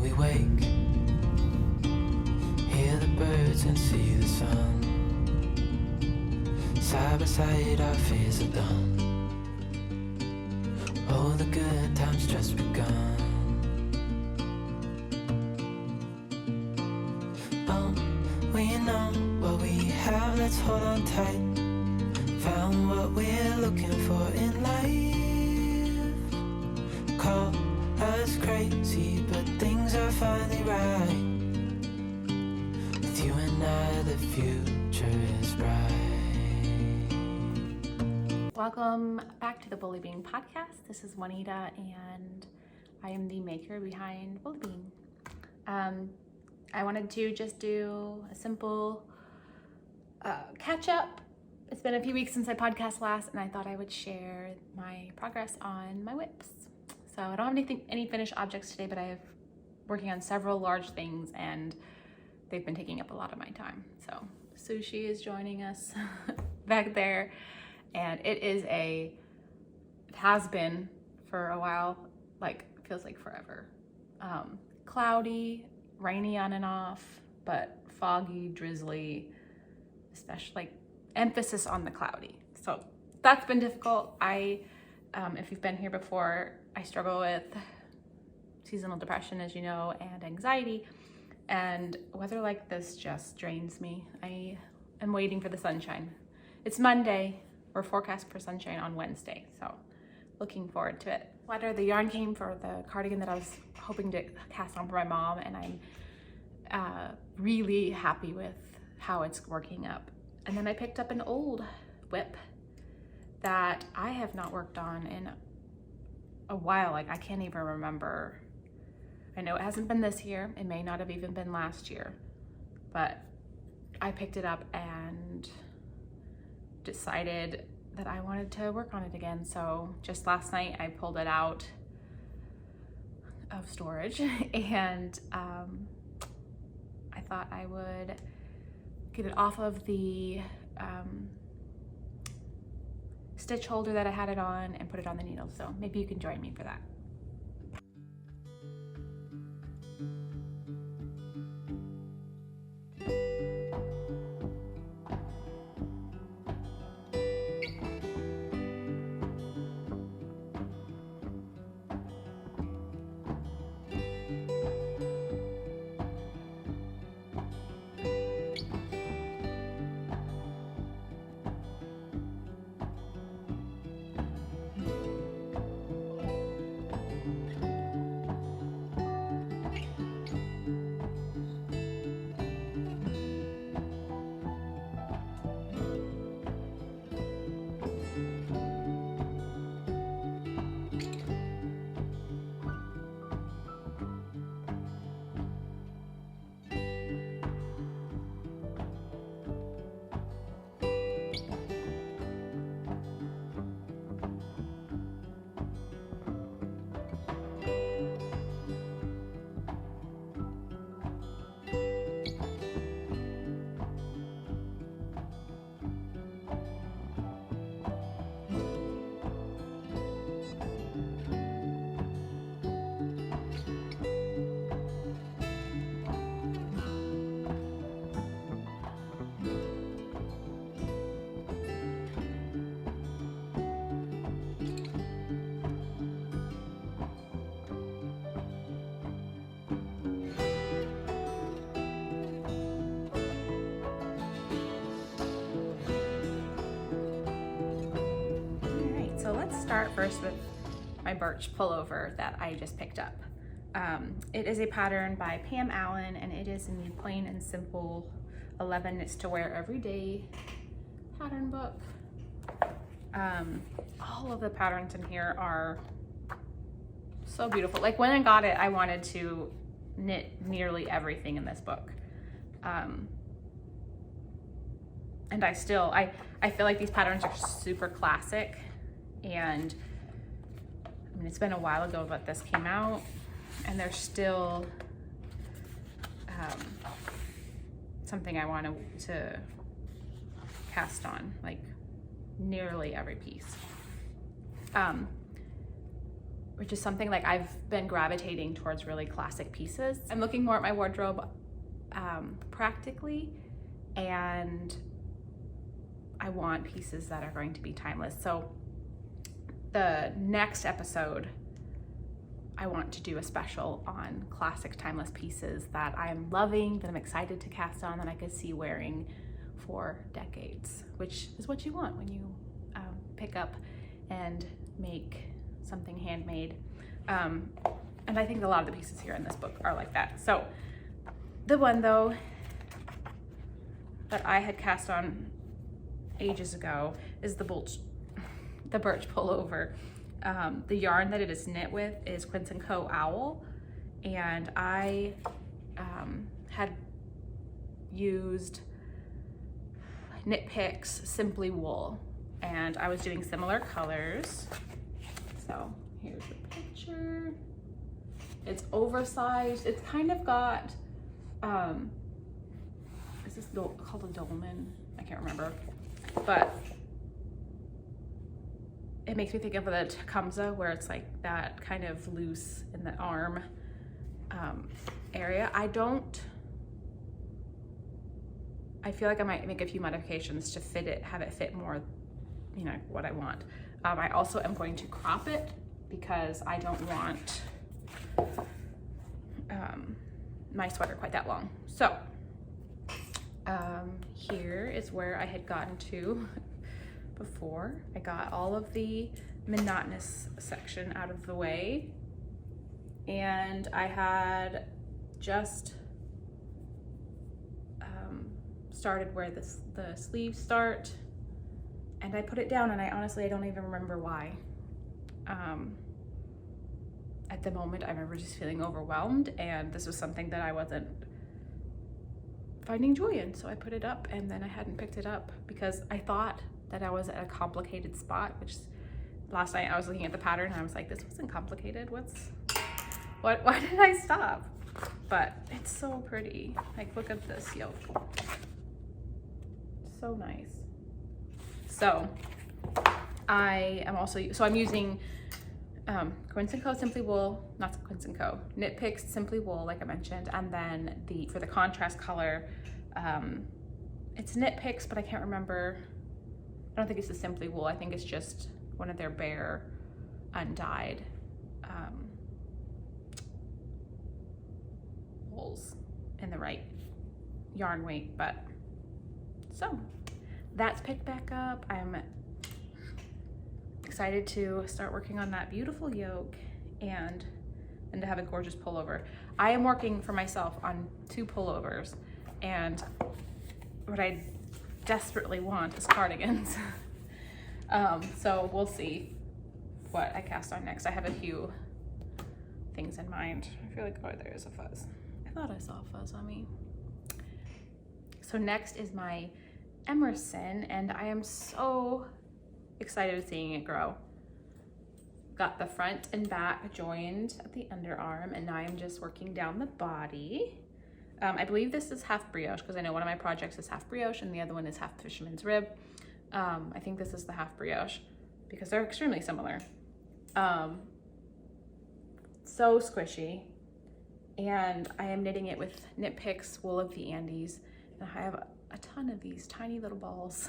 we wake, hear the birds and see the sun. Side by side our fears are done. Oh, the good times just begun. Oh, we know what we have, let's hold on tight. Found what we're looking for in life. Call us crazy, but things are finally right. With you and I, the future is bright. Welcome back to the Bully Bean podcast. This is Juanita, and I am the maker behind Bully Bean. I wanted to just do a simple catch up. It's been a few weeks since I podcast last, and I thought I would share my progress on my whips. So I don't have any finished objects today, but I have working on several large things, and they've been taking up a lot of my time. So Sushi is joining us back there, and it has been for a while, like feels like forever. Cloudy, rainy on and off, but foggy, drizzly, especially like emphasis on the cloudy. So that's been difficult. If you've been here before, I struggle with seasonal depression, as you know, and anxiety, and weather like this just drains me. I am waiting for the sunshine. It's Monday. We're forecast for sunshine on Wednesday, so looking forward to it. The yarn came for the cardigan that I was hoping to cast on for my mom, and I'm really happy with how it's working up. And then I picked up an old whip that I have not worked on in a while. Like, I can't even remember. I know it hasn't been this year. It may not have even been last year, but I picked it up and decided that I wanted to work on it again. So just last night I pulled it out of storage and I thought I would get it off of the stitch holder that I had it on and put it on the needle. So maybe you can join me for that. Start first with my Birch pullover that I just picked up. It is a pattern by Pam Allen, and it is in the Plain and Simple 11 Knits to Wear Everyday pattern book. All of the patterns in here are so beautiful. Like, when I got it, I wanted to knit nearly everything in this book. And I feel like these patterns are super classic. And I mean, it's been a while ago that this came out, and they're still something I want to cast on, like nearly every piece. which is something like I've been gravitating towards really classic pieces. I'm looking more at my wardrobe practically, and I want pieces that are going to be timeless. So the next episode, I want to do a special on classic timeless pieces that I'm loving, that I'm excited to cast on, that I could see wearing for decades, which is what you want when you pick up and make something handmade. And I think a lot of the pieces here in this book are like that. So the one though that I had cast on ages ago is the Birch pullover. The yarn that it is knit with is Quince & Co. Owl, and I had used Knit Picks Simply Wool, and I was doing similar colors. So here's the picture. It's oversized. It's kind of got, is this called a dolman? I can't remember, but it makes me think of the Tecumseh, where it's like that kind of loose in the arm area. I feel like I might make a few modifications to fit it, have it fit more, you know, what I want. I also am going to crop it because I don't want my sweater quite that long. So here is where I had gotten to before. I got all of the monotonous section out of the way, and I had just started where the sleeves start, and I put it down, and I honestly don't even remember why. At the moment, I remember just feeling overwhelmed, and this was something that I wasn't finding joy in, so I put it up, and then I hadn't picked it up because I thought that I was at a complicated spot, which last night I was looking at the pattern and I was like, this wasn't complicated. Why did I stop? But it's so pretty. Like, look at this yoke. So nice. So I'm using Quince & Co. Simply Wool, not Quince & Co. Knit Picks Simply Wool, like I mentioned, and then for the contrast color, it's Knit Picks, but I can't remember. I don't think it's the Simply Wool. I think it's just one of their bare undyed wools in the right yarn weight. But so that's picked back up. I'm excited to start working on that beautiful yoke and to have a gorgeous pullover. I am working for myself on 2 pullovers, and what I desperately want is cardigans. So we'll see what I cast on next. I have a few things in mind. I feel like, oh, there is a fuzz. I thought I saw a fuzz on me. So next is my Emerson, and I am so excited seeing it grow. Got the front and back joined at the underarm, and now I'm just working down the body. I believe this is half brioche because I know one of my projects is half brioche and the other one is half fisherman's rib. I think this is the half brioche because they're extremely similar. So squishy. And I am knitting it with Knit Picks Wool of the Andes. And I have a ton of these tiny little balls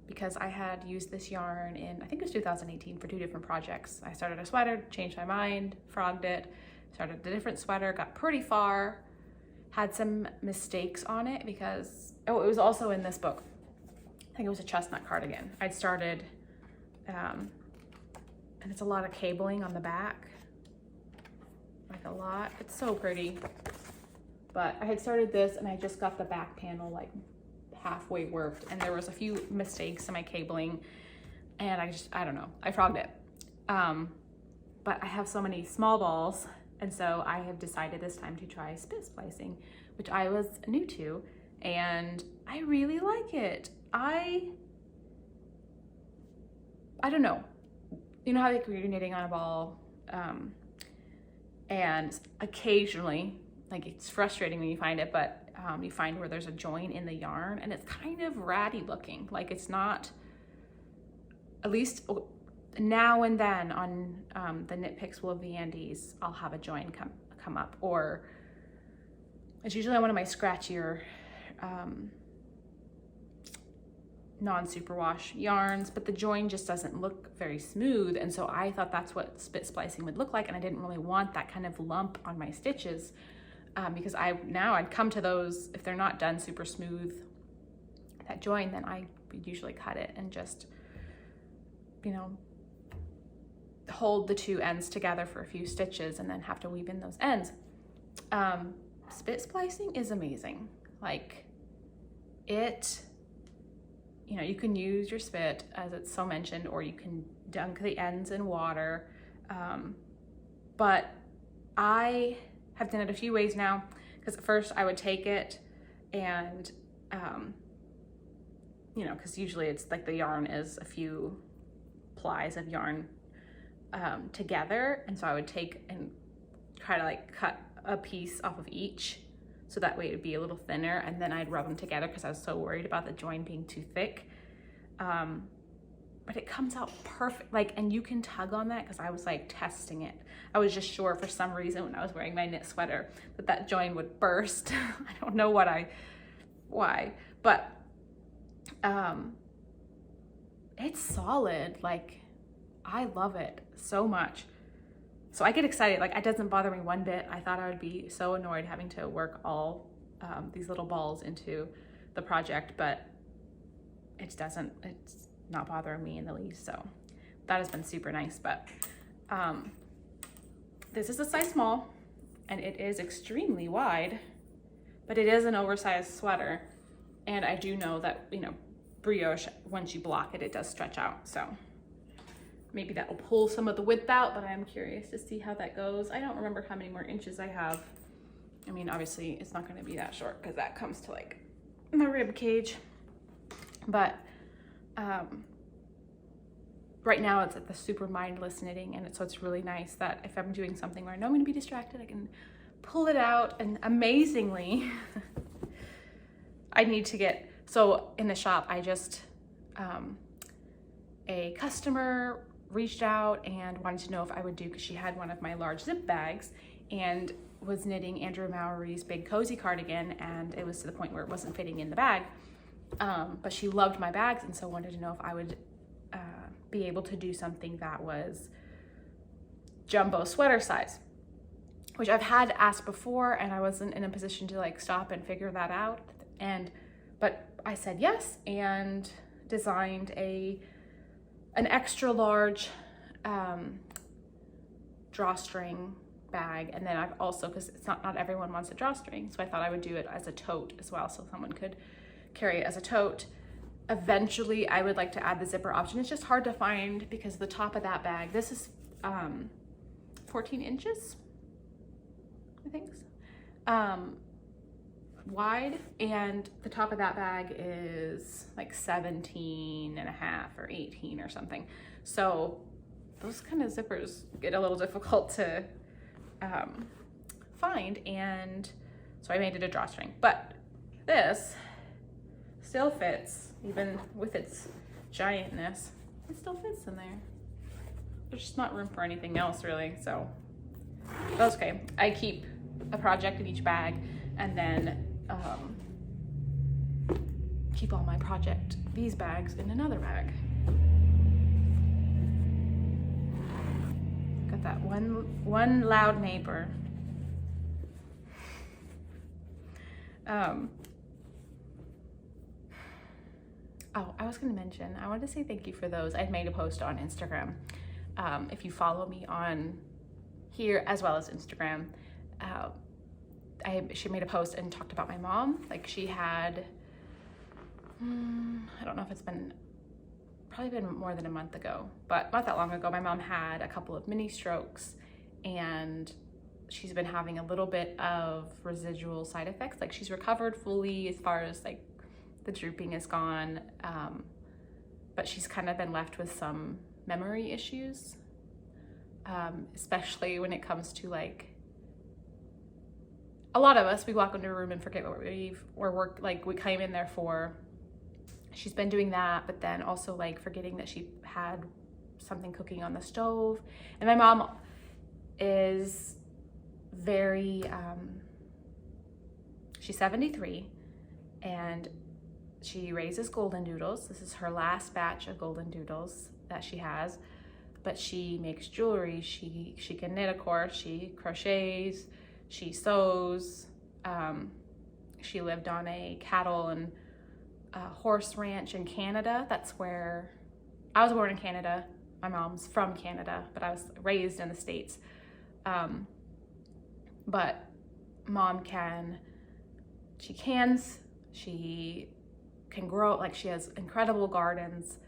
because I had used this yarn in, I think it was 2018, for 2 different projects. I started a sweater, changed my mind, frogged it, started a different sweater, got pretty far, had some mistakes on it because, oh, it was also in this book. I think it was a chestnut cardigan. I'd started, and it's a lot of cabling on the back, like a lot. It's so pretty. But I had started this and I just got the back panel like halfway worked, and there was a few mistakes in my cabling, and I don't know, I frogged it. But I have so many small balls, and so I have decided this time to try spit splicing, which I was new to, and I really like it. I don't know. You know how like you're knitting on a ball, and occasionally, like it's frustrating when you find it, but you find where there's a join in the yarn and it's kind of ratty looking. Like it's not, at least now and then on the Knit Picks Wool of the Andes, I'll have a join come up, or it's usually on one of my scratchier non-superwash yarns, but the join just doesn't look very smooth, and so I thought that's what spit splicing would look like, and I didn't really want that kind of lump on my stitches, because I'd come to those, if they're not done super smooth, that join, then I would usually cut it and just, you know, hold the two ends together for a few stitches and then have to weave in those ends. Spit splicing is amazing. Like, it, you know, you can use your spit, as it's so mentioned, or you can dunk the ends in water. But I have done it a few ways now, because at first I would take it and, you know, because usually it's like the yarn is a few plies of yarn together, and so I would take and try to like cut a piece off of each, so that way it would be a little thinner, and then I'd rub them together because I was so worried about the join being too thick. But it comes out perfect, like, and you can tug on that, because I was like testing it. I was just sure for some reason when I was wearing my knit sweater that join would burst. I don't know why, but it's solid. Like, I love it so much. So I get excited. Like, it doesn't bother me one bit. I thought I would be so annoyed having to work all these little balls into the project, but it's not bothering me in the least. So that has been super nice. But this is a size small, and it is extremely wide, but it is an oversized sweater. And I do know that, you know, brioche, once you block it, it does stretch out. So maybe that will pull some of the width out, but I'm curious to see how that goes. I don't remember how many more inches I have. I mean, obviously it's not going to be that short, because that comes to like my rib cage. But right now it's at the super mindless knitting, and so it's really nice that if I'm doing something where I know I'm going to be distracted, I can pull it out. And amazingly, I need to get, so in the shop, I just, a customer reached out and wanted to know if I would do, because she had one of my large zip bags and was knitting Andrew Mowry's big cozy cardigan, and it was to the point where it wasn't fitting in the bag. But she loved my bags, and so wanted to know if I would be able to do something that was jumbo sweater size, which I've had asked before, and I wasn't in a position to like stop and figure that out. But I said yes, and designed an extra large drawstring bag. And then I've also, because it's not everyone wants a drawstring, so I thought I would do it as a tote as well, so someone could carry it as a tote. Eventually I would like to add the zipper option. It's just hard to find, because the top of that bag, this is 14 inches, I think, wide, and the top of that bag is like 17 and a half or 18 or something. So those kind of zippers get a little difficult to find, and so I made it a drawstring. But this still fits, even with its giantness. It still fits in there. There's just not room for anything else really, so that's okay. I keep a project in each bag, and then keep all my these bags in another bag. Got that one loud neighbor. Oh, I was going to mention, I wanted to say thank you for those. I've made a post on Instagram. If you follow me on here as well as Instagram, she made a post and talked about my mom. Like, she had, I don't know if it's probably been more than a month ago, but not that long ago, my mom had a couple of mini strokes, and she's been having a little bit of residual side effects. Like, she's recovered fully as far as like the drooping is gone, but she's kind of been left with some memory issues, especially when it comes to like, a lot of us, we walk into a room and forget what we came in there for. She's been doing that, but then also like forgetting that she had something cooking on the stove. And my mom is very, she's 73 and she raises golden doodles. This is her last batch of golden doodles that she has, but she makes jewelry. She can knit, of course, she crochets, she sews. She lived on a cattle and horse ranch in Canada. That's where I was born in Canada. My mom's from Canada, but I was raised in the States. But mom she can grow, like she has incredible gardens,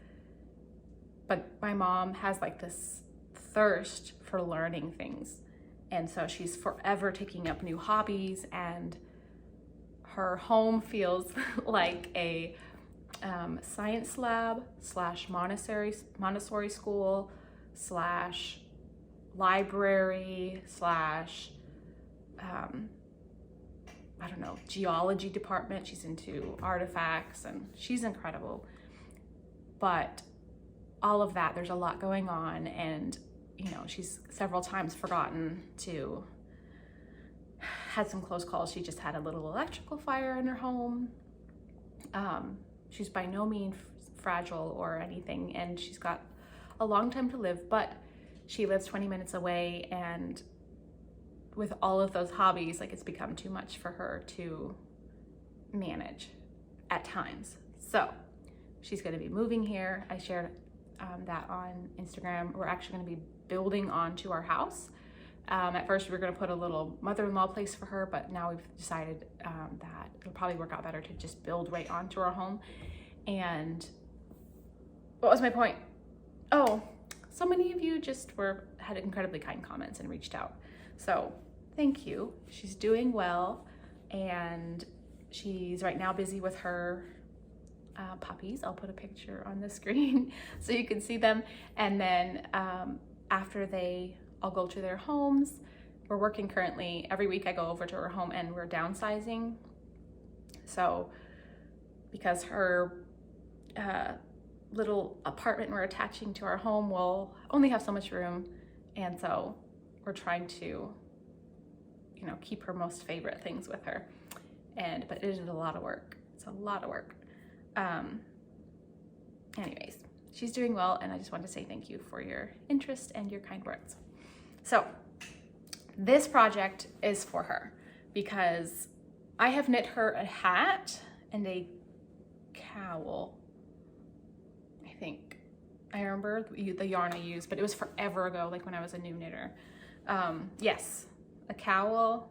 but my mom has like this thirst for learning things. And so she's forever taking up new hobbies, and her home feels like a science lab / Montessori school / library / I don't know, geology department. She's into artifacts and she's incredible. But all of that, there's a lot going on, and you know, she's several times had some close calls. She just had a little electrical fire in her home. She's by no means fragile or anything, and she's got a long time to live, but she lives 20 minutes away, and with all of those hobbies, like it's become too much for her to manage at times. So she's going to be moving here. I shared that on Instagram. We're actually going to be building onto our house. At first we were going to put a little mother-in-law place for her, but now we've decided that it'll probably work out better to just build right onto our home. And what was my point? Oh, so many of you just had incredibly kind comments and reached out. So thank you. She's doing well, and she's right now busy with her puppies. I'll put a picture on the screen so you can see them. And then after I'll go to their homes. We're working currently. Every week I go over to her home, and we're downsizing. So because her little apartment we're attaching to our home will only have so much room, and so we're trying to, you know, keep her most favorite things with her. But it is a lot of work. It's a lot of work. Anyways, she's doing well, and I just wanted to say thank you for your interest and your kind words. So this project is for her because I have knit her a hat and a cowl. I think I remember the yarn I used, but it was forever ago, like when I was a new knitter. Yes, a cowl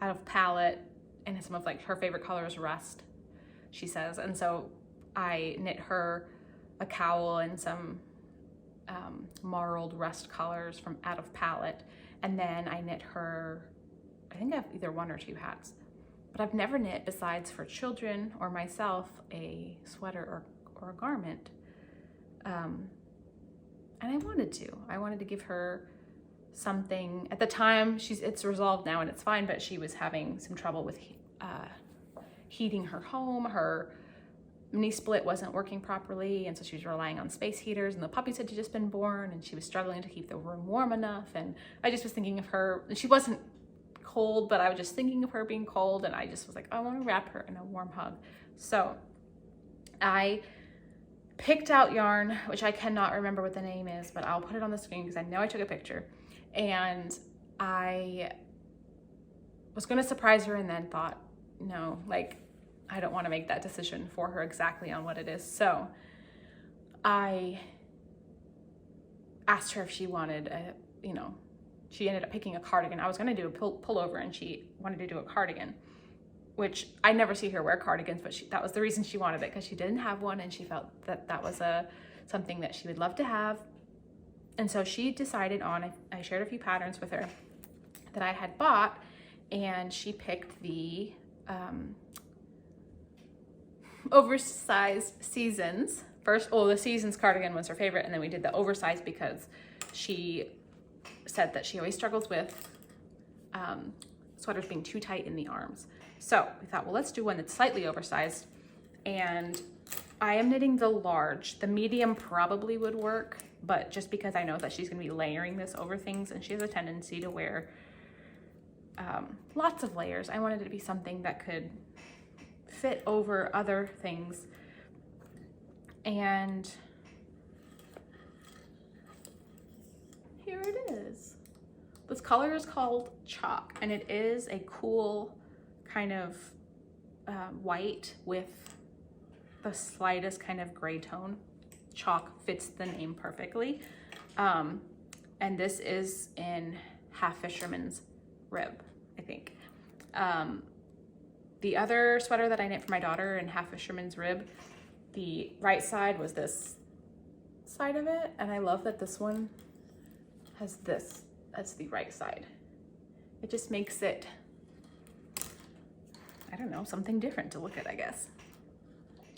out of palette, and some of like her favorite color is rust, she says. And so I knit her a cowl and some marled rust colors from out of palette, and then I knit her, I think I have either 1 or 2 hats, but I've never knit, besides for children or myself, a sweater or a garment. And I wanted to give her something. At the time, it's resolved now and it's fine, but she was having some trouble with heating her home. Her mini split wasn't working properly, and so she was relying on space heaters, and the puppies had just been born, and she was struggling to keep the room warm enough. And I just was thinking of her, and she wasn't cold, but I was just thinking of her being cold, and I just was like, I want to wrap her in a warm hug. So I picked out yarn, which I cannot remember what the name is, but I'll put it on the screen because I know I took a picture. And I was going to surprise her, and then thought, no, like, I don't want to make that decision for her exactly on what it is. So I asked her if she wanted she ended up picking a cardigan. I was going to do a pullover, and she wanted to do a cardigan, which I never see her wear cardigans, but that was the reason she wanted it, because she didn't have one, and she felt that was something that she would love to have. And so she decided on, I shared a few patterns with her that I had bought, and she picked the Oversized Seasons. The Seasons cardigan was her favorite, and then we did the Oversized because she said that she always struggles with sweaters being too tight in the arms. So we thought, well, let's do one that's slightly oversized. And I am knitting the large. The medium probably would work, but just because I know that she's gonna be layering this over things and she has a tendency to wear lots of layers, I wanted it to be something that could fit over other things. And here it is. This color is called Chalk, and it is a cool kind of white with the slightest kind of gray tone. Chalk fits the name perfectly. And this is in Half Fisherman's Rib, I think. The other sweater that I knit for my daughter in Half Fisherman's Rib, the right side was this side of it, and I love that this one has this as the right side. It just makes it, I don't know, something different to look at, I guess.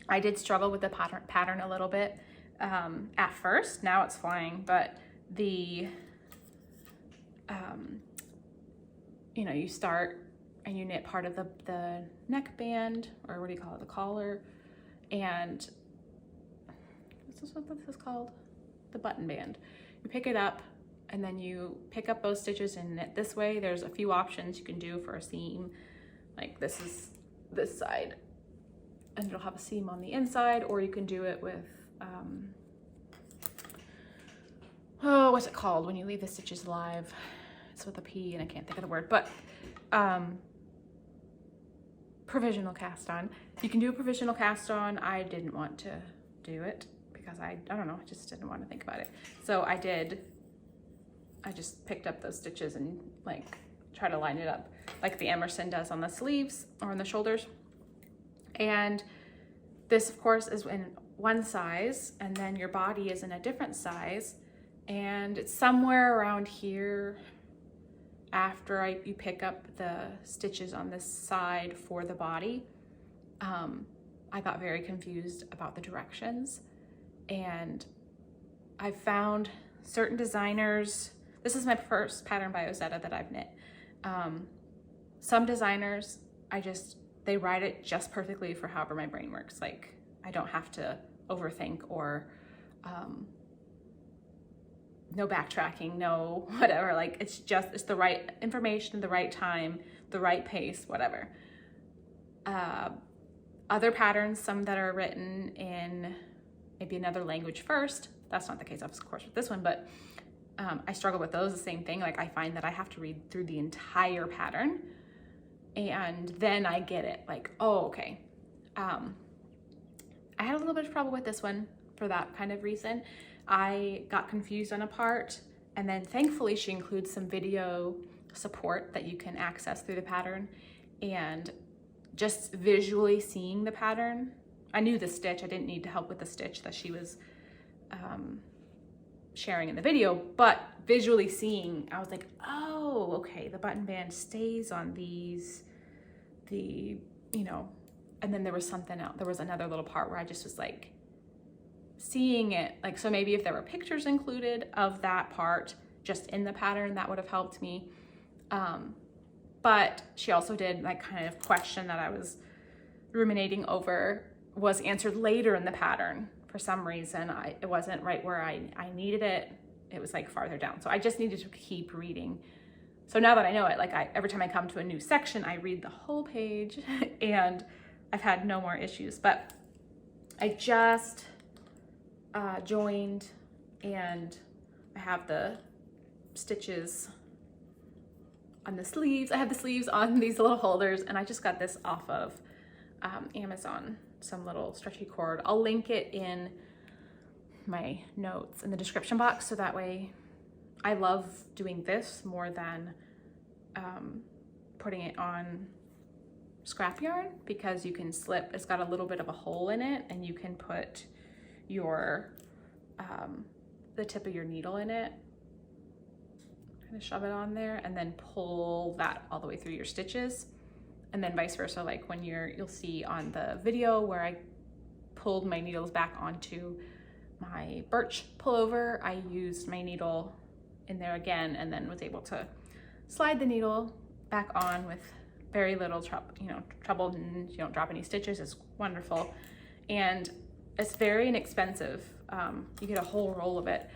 I did struggle with the pattern a little bit at first. Now it's flying, but the, you know, you start and you knit part of the neck band, or what do you call it, the collar, and this is what this is called, the button band. You pick it up and then you pick up those stitches and knit this way. There's a few options you can do for a seam. Like this is this side and it'll have a seam on the inside, or you can do it with, oh, what's it called when you leave the stitches live? It's with a P and I can't think of the word, but provisional cast on. You can do a provisional cast on. I didn't want to do it because I don't know, I just didn't want to think about it. So I just picked up those stitches and like try to line it up like the Emerson does on the sleeves or on the shoulders. And this of course is in one size, and then your body is in a different size, and it's somewhere around here after you pick up the stitches on this side for the body. I got very confused about the directions, and I found certain designers, this is my first pattern by Ozetta that I've knit. Some designers, they write it just perfectly for however my brain works. Like I don't have to overthink or no backtracking, no whatever. Like it's the right information, the right time, the right pace, whatever. Other patterns, some that are written in maybe another language first. That's not the case, of course, with this one, but I struggle with those, the same thing. Like I find that I have to read through the entire pattern and then I get it, like, oh, okay. I had a little bit of trouble with this one for that kind of reason. I got confused on a part, and then thankfully she includes some video support that you can access through the pattern, and just visually seeing the pattern, I knew the stitch. I didn't need to help with the stitch that she was sharing in the video, but visually seeing, I was like, oh, okay, the button band stays on these, you know, and then there was something else. There was another little part where I just was like seeing it, like, so maybe if there were pictures included of that part just in the pattern, that would have helped me. But she also did, like, kind of question that I was ruminating over was answered later in the pattern. For some reason, it wasn't right where I needed it. It was like farther down. So I just needed to keep reading. So now that I know it, like every time I come to a new section, I read the whole page and I've had no more issues. But I just joined, and I have the stitches on the sleeves. I have the sleeves on these little holders, and I just got this off of Amazon, some little stretchy cord. I'll link it in my notes in the description box, so that way I love doing this more than putting it on scrap yarn, because you can slip, it's got a little bit of a hole in it, and you can put your the tip of your needle in it, kind of shove it on there, and then pull that all the way through your stitches, and then vice versa. Like when you'll see on the video where I pulled my needles back onto my Birch pullover, I used my needle in there again, and then was able to slide the needle back on with very little trouble, and you don't drop any stitches. It's wonderful. And It's very inexpensive. You get a whole roll of it.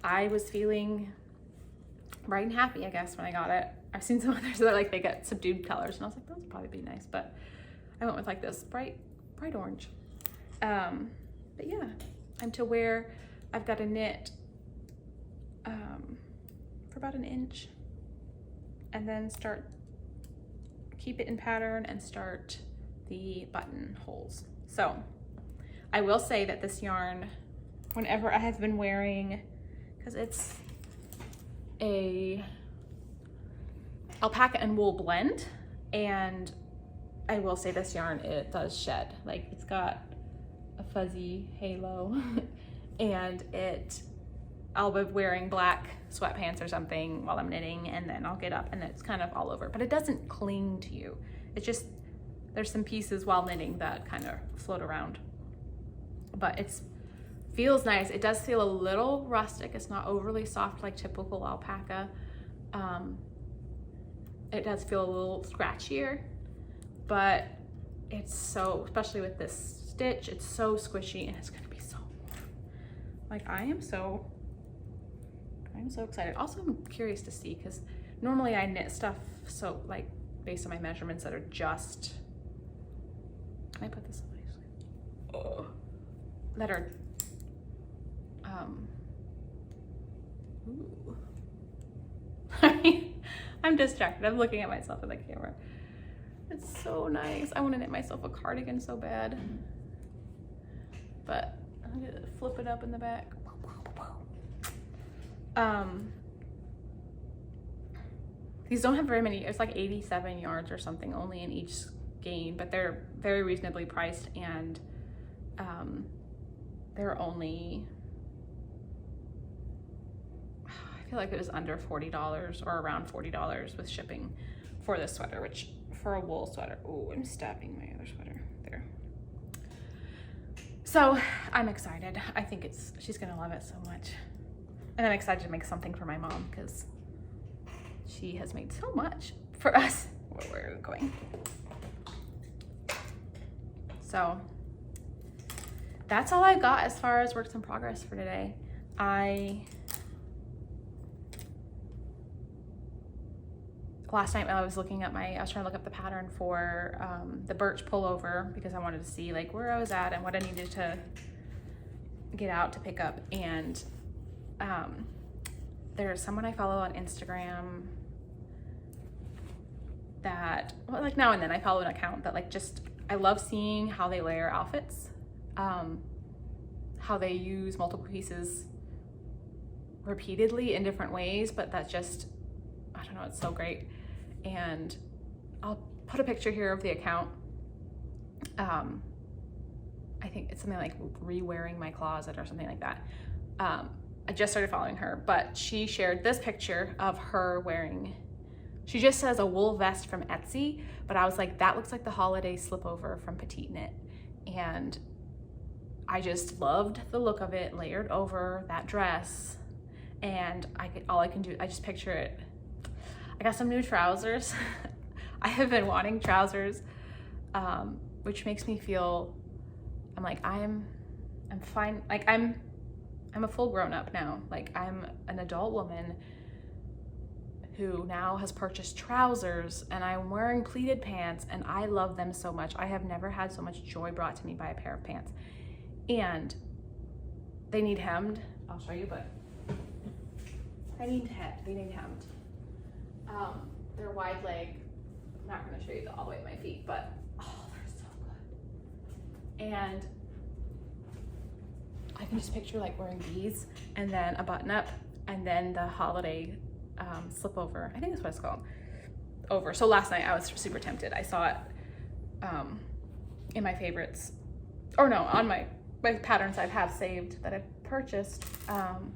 I was feeling bright and happy, I guess, when I got it. I've seen some others that are like, they get subdued colors, and I was like, those would probably be nice, but I went with like this bright orange. But yeah, I'm to wear, I've got a knit for about an inch, and then keep it in pattern and start the buttonholes. So I will say that this yarn, whenever I have been wearing, because it's a alpaca and wool blend, and I will say this yarn, it does shed. Like, it's got a fuzzy halo and I'll be wearing black sweatpants or something while I'm knitting, and then I'll get up and it's kind of all over, but it doesn't cling to you. It's just, there's some pieces while knitting that kind of float around, but it feels nice. It does feel a little rustic. It's not overly soft like typical alpaca. It does feel a little scratchier, but it's so, especially with this stitch, it's so squishy and it's gonna be so warm. Like, I'm so excited. Also, I'm curious to see, because normally I knit stuff so like based on my measurements that are just, can I put this in my sleeve? Oh, that are ooh. I'm distracted. I'm looking at myself in the camera. It's so nice. I want to knit myself a cardigan so bad, but I'm gonna flip it up in the back. These don't have very many. It's like 87 yards or something only in each skein, but they're very reasonably priced, and they're only, I feel like it was under $40 or around $40 with shipping for this sweater, which for a wool sweater, oh, I'm stabbing my other sweater there. So I'm excited. I think she's gonna love it so much. And I'm excited to make something for my mom, because she has made so much for us where we're going. So that's all I got as far as works in progress for today. Last night I was trying to look up the pattern for the Birch pullover, because I wanted to see like where I was at and what I needed to get out to pick up. And there's someone I follow on Instagram that, well, like now and then I follow an account that like I love seeing how they layer outfits, how they use multiple pieces repeatedly in different ways, but that's just, I don't know, it's so great. And I'll put a picture here of the account. I think it's something like re-wearing my closet or something like that. I just started following her, but she shared this picture of her wearing, she just says a wool vest from Etsy, but I was like, that looks like the holiday slipover from Petite Knit. And I just loved the look of it layered over that dress. And all I can do, I just picture it. I got some new trousers. I have been wanting trousers, which makes me feel, I'm like, I'm fine. Like I'm a full grown up now. Like I'm an adult woman who now has purchased trousers, and I'm wearing pleated pants, and I love them so much. I have never had so much joy brought to me by a pair of pants. And they need hemmed. I'll show you, but they need hemmed. They're wide leg. I'm not going to show you all the way to my feet, but oh, they're so good. And I can just picture like wearing these, and then a button up, and then the holiday slip over. I think that's what it's called. Over. So last night I was super tempted. I saw it in my favorites, or no, on my patterns I have saved that I've purchased. And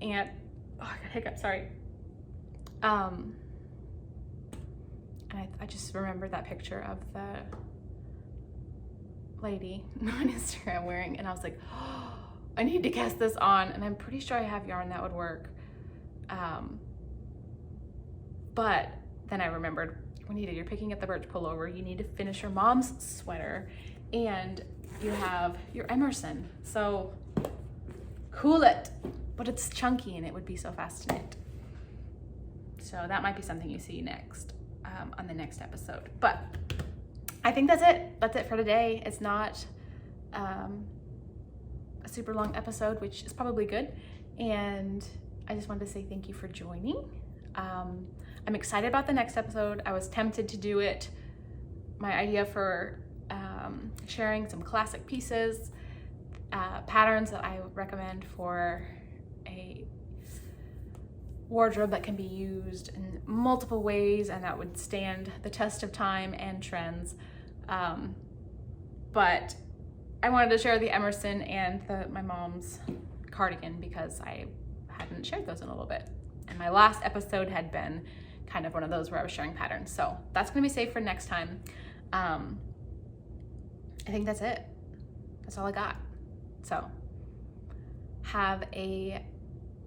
oh, I got hiccup. Sorry. And I just remembered that picture of the lady on Instagram wearing, and I was like, oh, I need to cast this on, and I'm pretty sure I have yarn that would work. But then I remembered, Juanita, you're picking up the Birch pullover. You need to finish your mom's sweater, And you have your Emerson. So cool it, but it's chunky and it would be so fast to knit. So that might be something you see next on the next episode. But I think that's it. That's it for today. It's not a super long episode, which is probably good. And I just wanted to say thank you for joining. I'm excited about the next episode. I was tempted to do it. My idea for sharing some classic pieces, patterns that I recommend for a wardrobe that can be used in multiple ways and that would stand the test of time and trends. But I wanted to share the Emerson and my mom's cardigan because I hadn't shared those in a little bit. And my last episode had been kind of one of those where I was sharing patterns. So that's gonna be saved for next time. I think that's it. That's all I got. So have a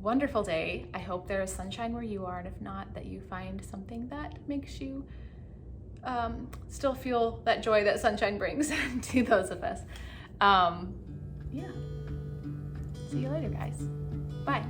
wonderful day. I hope there is sunshine where you are, and if not, that you find something that makes you still feel that joy that sunshine brings to those of us. Yeah. See you later, guys. Bye.